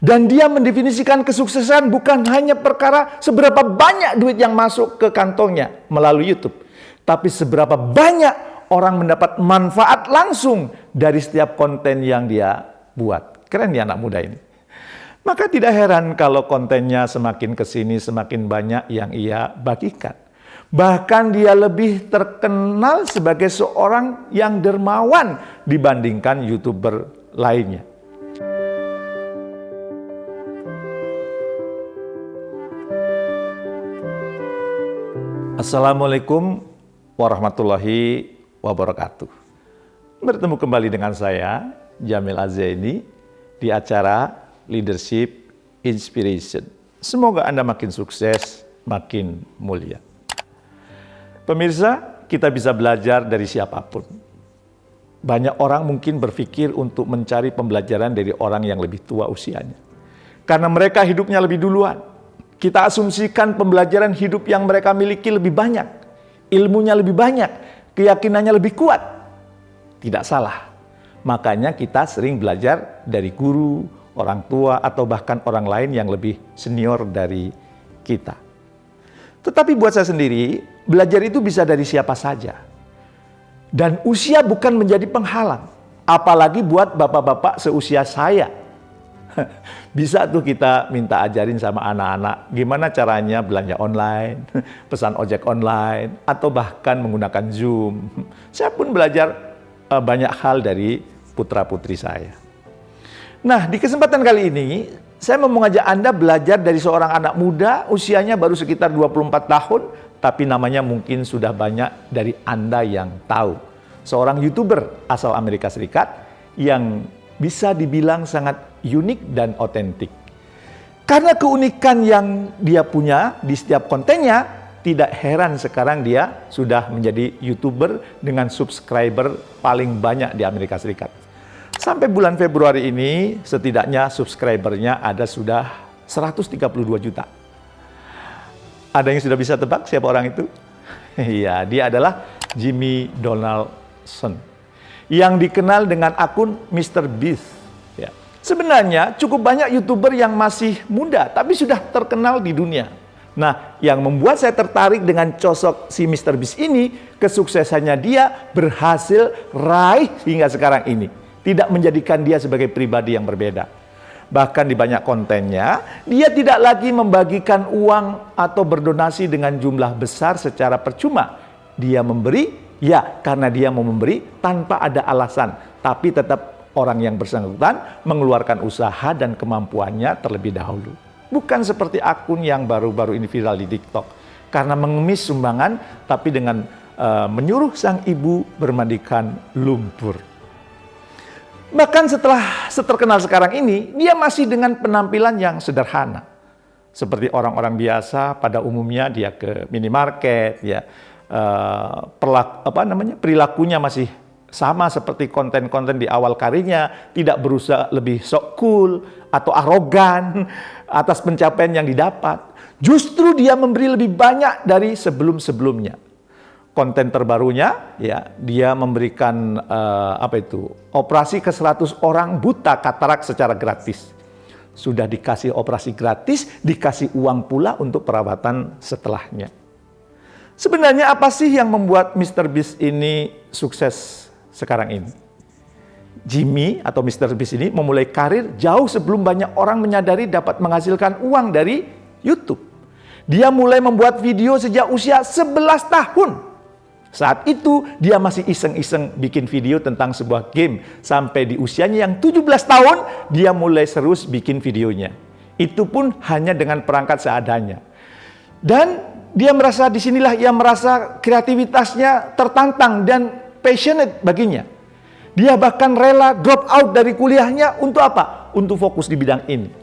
Dan dia mendefinisikan kesuksesan bukan hanya perkara seberapa banyak duit yang masuk ke kantongnya melalui YouTube, tapi seberapa banyak orang mendapat manfaat langsung dari setiap konten yang dia buat. Keren ya anak muda ini. Maka tidak heran kalau kontennya semakin kesini semakin banyak yang ia bagikan. Bahkan dia lebih terkenal sebagai seorang yang dermawan dibandingkan YouTuber lainnya. Assalamualaikum warahmatullahi wabarakatuh. Bertemu kembali dengan saya, Jamil Azzaini, di acara Leadership Inspiration. Semoga Anda makin sukses, makin mulia. Pemirsa, kita bisa belajar dari siapapun. Banyak orang mungkin berpikir untuk mencari pembelajaran dari orang yang lebih tua usianya. Karena mereka hidupnya lebih duluan. Kita asumsikan pembelajaran hidup yang mereka miliki lebih banyak, ilmunya lebih banyak, keyakinannya lebih kuat. Tidak salah. Makanya kita sering belajar dari guru, orang tua, atau bahkan orang lain yang lebih senior dari kita. Tetapi buat saya sendiri, belajar itu bisa dari siapa saja. Dan usia bukan menjadi penghalang. Apalagi buat bapak-bapak seusia saya. Bisa tuh kita minta ajarin sama anak-anak gimana caranya belanja online, pesan ojek online, atau bahkan menggunakan Zoom. Saya pun belajar banyak hal dari putra-putri saya. Nah, di kesempatan kali ini, saya mau mengajak Anda belajar dari seorang anak muda, usianya baru sekitar 24 tahun, tapi namanya mungkin sudah banyak dari Anda yang tahu. Seorang YouTuber asal Amerika Serikat yang bisa dibilang sangat unik dan otentik. Karena keunikan yang dia punya di setiap kontennya, tidak heran sekarang dia sudah menjadi YouTuber dengan subscriber paling banyak di Amerika Serikat. Sampai bulan Februari ini, setidaknya subscribernya ada sudah 132 juta. Ada yang sudah bisa tebak siapa orang itu? Iya, dia adalah Jimmy Donaldson, yang dikenal dengan akun Mr. Beast. Ya. Sebenarnya cukup banyak YouTuber yang masih muda, tapi sudah terkenal di dunia. Nah, yang membuat saya tertarik dengan sosok si Mr. Beast ini, kesuksesannya dia berhasil raih hingga sekarang ini. Tidak menjadikan dia sebagai pribadi yang berbeda. Bahkan di banyak kontennya, dia tidak lagi membagikan uang atau berdonasi dengan jumlah besar secara percuma. Dia memberi, ya karena dia mau memberi tanpa ada alasan. Tapi tetap orang yang bersangkutan mengeluarkan usaha dan kemampuannya terlebih dahulu. Bukan seperti akun yang baru-baru ini viral di TikTok. Karena mengemis sumbangan, tapi dengan menyuruh sang ibu bermandikan lumpur. Bahkan setelah terkenal sekarang ini, dia masih dengan penampilan yang sederhana. Seperti orang-orang biasa, pada umumnya dia ke minimarket, ya, perilakunya masih sama seperti konten-konten di awal karirnya, tidak berusaha lebih sok cool atau arogan atas pencapaian yang didapat. Justru dia memberi lebih banyak dari sebelum-sebelumnya. Konten terbarunya, ya, dia memberikan operasi ke 100 orang buta katarak secara gratis. Sudah dikasih operasi gratis, dikasih uang pula untuk perawatan setelahnya. Sebenarnya apa sih yang membuat Mr. Beast ini sukses sekarang ini? Jimmy atau Mr. Beast ini memulai karir jauh sebelum banyak orang menyadari dapat menghasilkan uang dari YouTube. Dia mulai membuat video sejak usia 11 tahun. Saat itu dia masih iseng-iseng bikin video tentang sebuah game. Sampai di usianya yang 17 tahun dia mulai serius bikin videonya. Itu pun hanya dengan perangkat seadanya. Dan dia merasa disinilah ia merasa kreativitasnya tertantang dan passionate baginya. Dia bahkan rela drop out dari kuliahnya untuk apa? Untuk fokus di bidang ini.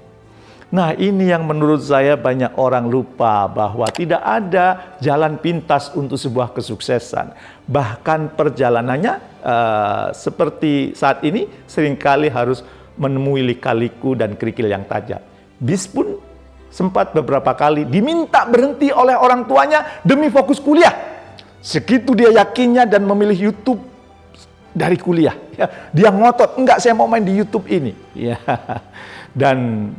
Nah, ini yang menurut saya banyak orang lupa bahwa tidak ada jalan pintas untuk sebuah kesuksesan. Bahkan perjalanannya seperti saat ini seringkali harus menemui lika-liku dan kerikil yang tajam. Beast pun sempat beberapa kali diminta berhenti oleh orang tuanya demi fokus kuliah. Segitu dia yakinnya dan memilih YouTube dari kuliah. Ya, dia ngotot, enggak, saya mau main di YouTube ini. Ya. Dan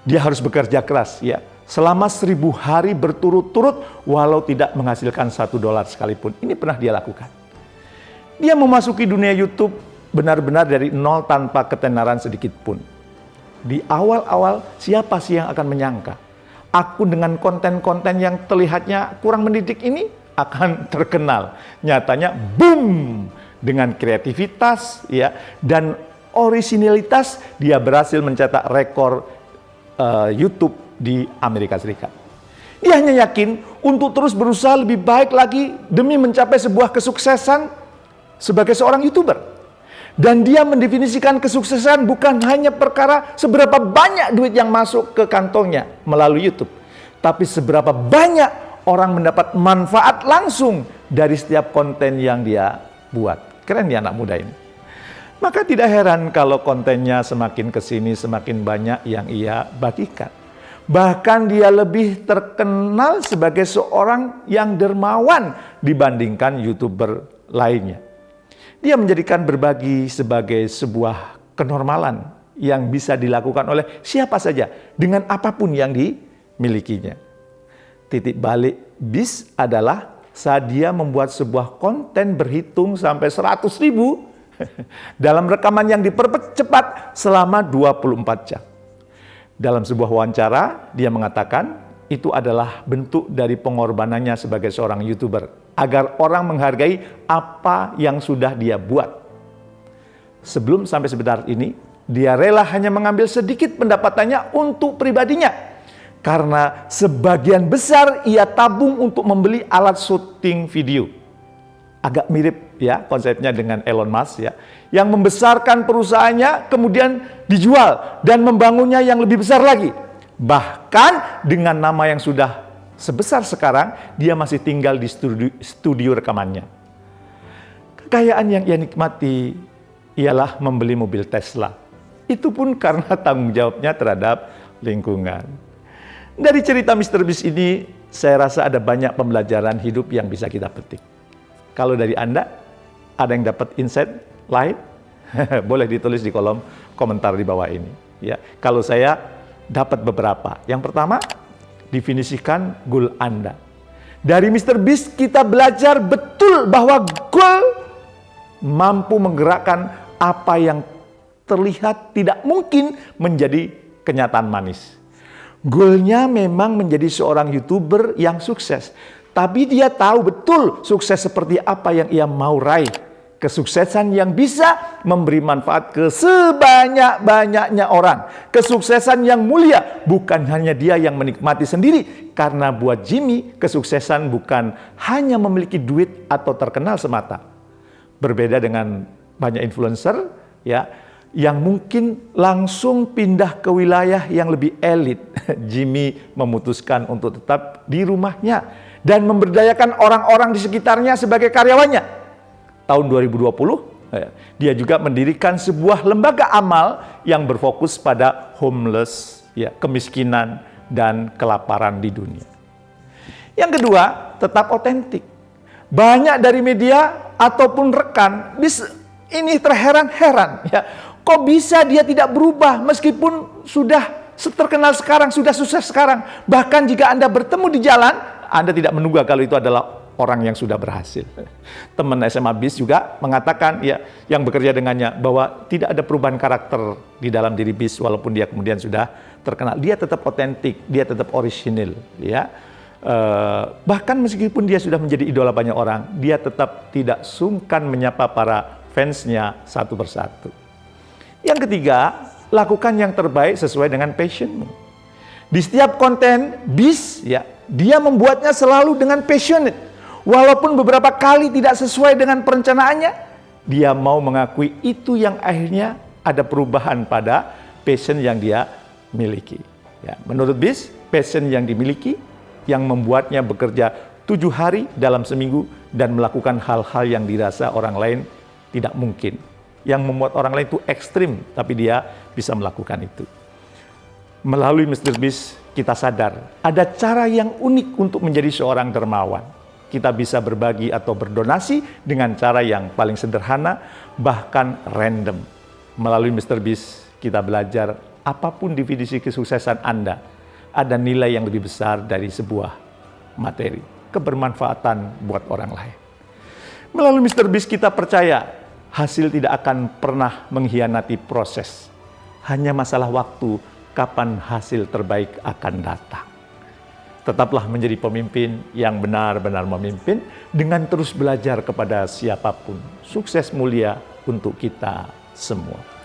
dia harus bekerja keras ya, selama 1000 hari berturut-turut walau tidak menghasilkan $1 sekalipun. Ini pernah dia lakukan. Dia memasuki dunia YouTube benar-benar dari nol tanpa ketenaran sedikit pun. Di awal-awal siapa sih yang akan menyangka akun dengan konten-konten yang terlihatnya kurang mendidik ini akan terkenal. Nyatanya boom, dengan kreativitas ya dan orisinilitas dia berhasil mencetak rekor YouTube di Amerika Serikat. Dia hanya yakin untuk terus berusaha lebih baik lagi demi mencapai sebuah kesuksesan sebagai seorang YouTuber. Dan dia mendefinisikan kesuksesan bukan hanya perkara seberapa banyak duit yang masuk ke kantongnya melalui YouTube, tapi seberapa banyak orang mendapat manfaat langsung dari setiap konten yang dia buat. Keren ya anak muda ini. Maka tidak heran kalau kontennya semakin kesini semakin banyak yang ia bagikan. Bahkan dia lebih terkenal sebagai seorang yang dermawan dibandingkan YouTuber lainnya. Dia menjadikan berbagi sebagai sebuah kenormalan yang bisa dilakukan oleh siapa saja dengan apapun yang dimilikinya. Titik balik BIS adalah saat dia membuat sebuah konten berhitung sampai 100.000 dalam rekaman yang dipercepat selama 24 jam. Dalam sebuah wawancara, dia mengatakan itu adalah bentuk dari pengorbanannya sebagai seorang YouTuber agar orang menghargai apa yang sudah dia buat. Sebelum sampai sebentar ini, dia rela hanya mengambil sedikit pendapatannya untuk pribadinya karena sebagian besar ia tabung untuk membeli alat syuting video. Agak mirip ya konsepnya dengan Elon Musk ya, yang membesarkan perusahaannya kemudian dijual dan membangunnya yang lebih besar lagi. Bahkan dengan nama yang sudah sebesar sekarang, dia masih tinggal di studio rekamannya. Kekayaan yang ia nikmati ialah membeli mobil Tesla. Itu pun karena tanggung jawabnya terhadap lingkungan. Dari cerita Mr. Beast ini, saya rasa ada banyak pembelajaran hidup yang bisa kita petik. Kalau dari Anda, ada yang dapat insight lain? Boleh ditulis di kolom komentar di bawah ini. Ya, kalau saya dapat beberapa. Yang pertama, definisikan goal Anda. Dari Mr. Beast kita belajar betul bahwa goal mampu menggerakkan apa yang terlihat tidak mungkin menjadi kenyataan manis. Goalnya memang menjadi seorang YouTuber yang sukses. Tapi dia tahu betul sukses seperti apa yang ia mau raih. Kesuksesan yang bisa memberi manfaat ke sebanyak-banyaknya orang. Kesuksesan yang mulia, bukan hanya dia yang menikmati sendiri. Karena buat Jimmy, kesuksesan bukan hanya memiliki duit atau terkenal semata. Berbeda dengan banyak influencer ya, yang mungkin langsung pindah ke wilayah yang lebih elit. Jimmy memutuskan untuk tetap di rumahnya dan memberdayakan orang-orang di sekitarnya sebagai karyawannya. Tahun 2020, dia juga mendirikan sebuah lembaga amal yang berfokus pada homeless, ya, kemiskinan dan kelaparan di dunia. Yang kedua, tetap otentik. Banyak dari media ataupun rekan ini terheran-heran, ya, kok bisa dia tidak berubah meskipun sudah terkenal sekarang, sudah sukses sekarang. Bahkan jika Anda bertemu di jalan, Anda tidak menduga kalau itu adalah orang yang sudah berhasil. Teman SMA BIS juga mengatakan ya, yang bekerja dengannya, bahwa tidak ada perubahan karakter di dalam diri BIS walaupun dia kemudian sudah terkenal. Dia tetap otentik, dia tetap orisinil, ya. Bahkan meskipun dia sudah menjadi idola banyak orang, dia tetap tidak sungkan menyapa para fansnya satu persatu. Yang ketiga, lakukan yang terbaik sesuai dengan passionmu. Di setiap konten BIS, ya, dia membuatnya selalu dengan passionate. Walaupun beberapa kali tidak sesuai dengan perencanaannya, dia mau mengakui itu yang akhirnya ada perubahan pada passion yang dia miliki. Ya, menurut BIS, passion yang dimiliki yang membuatnya bekerja 7 hari dalam seminggu dan melakukan hal-hal yang dirasa orang lain tidak mungkin. Yang membuat orang lain itu ekstrim, tapi dia bisa melakukan itu. Melalui Mr. Beast, kita sadar ada cara yang unik untuk menjadi seorang dermawan. Kita bisa berbagi atau berdonasi dengan cara yang paling sederhana, bahkan random. Melalui Mr. Beast, kita belajar apapun definisi kesuksesan Anda, ada nilai yang lebih besar dari sebuah materi, kebermanfaatan buat orang lain. Melalui Mr. Beast kita percaya hasil tidak akan pernah mengkhianati proses. Hanya masalah waktu kapan hasil terbaik akan datang. Tetaplah menjadi pemimpin yang benar-benar memimpin dengan terus belajar kepada siapapun. Sukses mulia untuk kita semua.